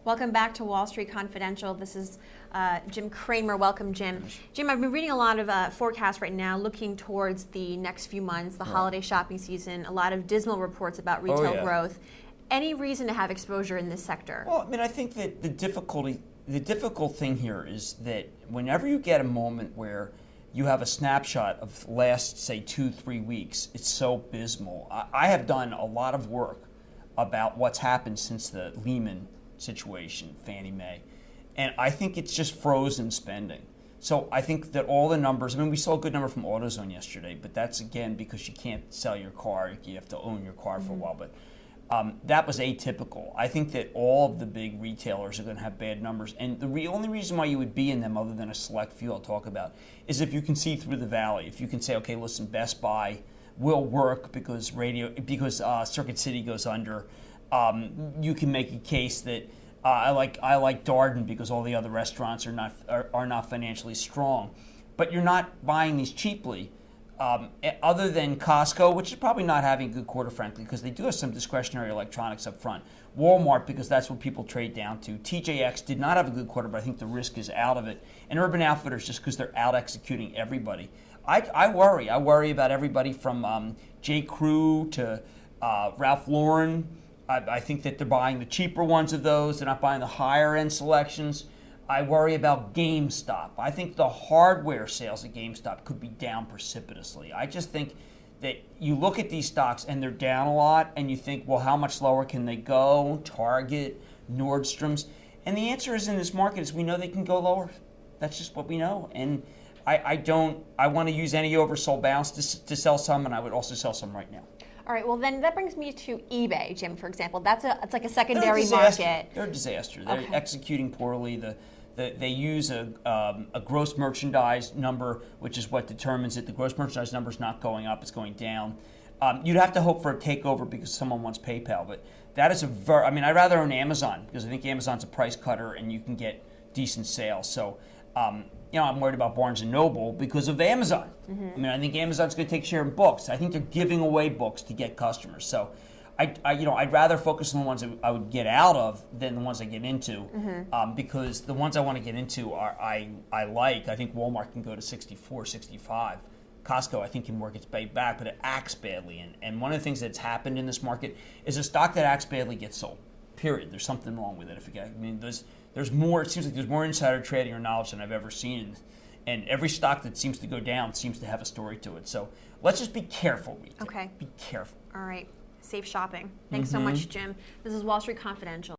Welcome back to Wall Street Confidential. This is Jim Cramer. Welcome, Jim. Jim, I've been reading a lot of forecasts right now looking towards the next few months, the holiday shopping season, a lot of dismal reports about retail growth. Any reason to have exposure in this sector? Well, I mean, I think that the difficult thing here is that whenever you get a moment where you have a snapshot of last, say, 2-3 weeks, it's so abysmal. I have done a lot of work about what's happened since the Lehman situation, Fannie Mae, and I think it's just frozen spending. So I think that all the numbers, I mean, we saw a good number from AutoZone yesterday, but that's again because you can't sell your car, you have to own your car for a while, but that was atypical. I think that all of the big retailers are going to have bad numbers, and the only reason why you would be in them, other than a select few I'll talk about, is if you can see through the valley. If you can say, okay, listen, Best Buy will work because Circuit City goes under. You can make a case that I like Darden because all the other restaurants are not financially strong, but you're not buying these cheaply. Other than Costco, which is probably not having a good quarter, frankly, because they do have some discretionary electronics up front. Walmart, because that's what people trade down to. TJX did not have a good quarter, but I think the risk is out of it. And Urban Outfitters, just because they're out executing everybody. I worry. I worry about everybody from J. Crew to Ralph Lauren. I think that they're buying the cheaper ones of those. They're not buying the higher end selections. I worry about GameStop. I think the hardware sales at GameStop could be down precipitously. I just think that you look at these stocks and they're down a lot and you think, well, how much lower can they go? Target, Nordstrom's. And the answer is in this market is we know they can go lower. That's just what we know. And I want to use any oversold bounce to sell some, and I would also sell some right now. All right, well then that brings me to eBay, Jim, for example. It's like a secondary market. They're a disaster. They're executing poorly. They use a gross merchandise number, which is what determines it. The gross merchandise number is not going up; it's going down. You'd have to hope for a takeover because someone wants PayPal, but that is I'd rather own Amazon because I think Amazon's a price cutter and you can get decent sales. So, I'm worried about Barnes & Noble because of Amazon. I mean, I think Amazon's going to take share in books. I think they're giving away books to get customers. So, I'd rather focus on the ones that I would get out of than the ones I get into, because the ones I want to get into I like. I think Walmart can go to 64, 65. Costco, I think, can work its way back, but it acts badly. And one of the things that's happened in this market is a stock that acts badly gets sold. Period. There's something wrong with it. There's more. It seems like there's more insider trading or knowledge than I've ever seen, and every stock that seems to go down seems to have a story to it. So let's just be careful. Okay. Be careful. All right. Safe shopping. Thanks so much, Jim. This is Wall Street Confidential.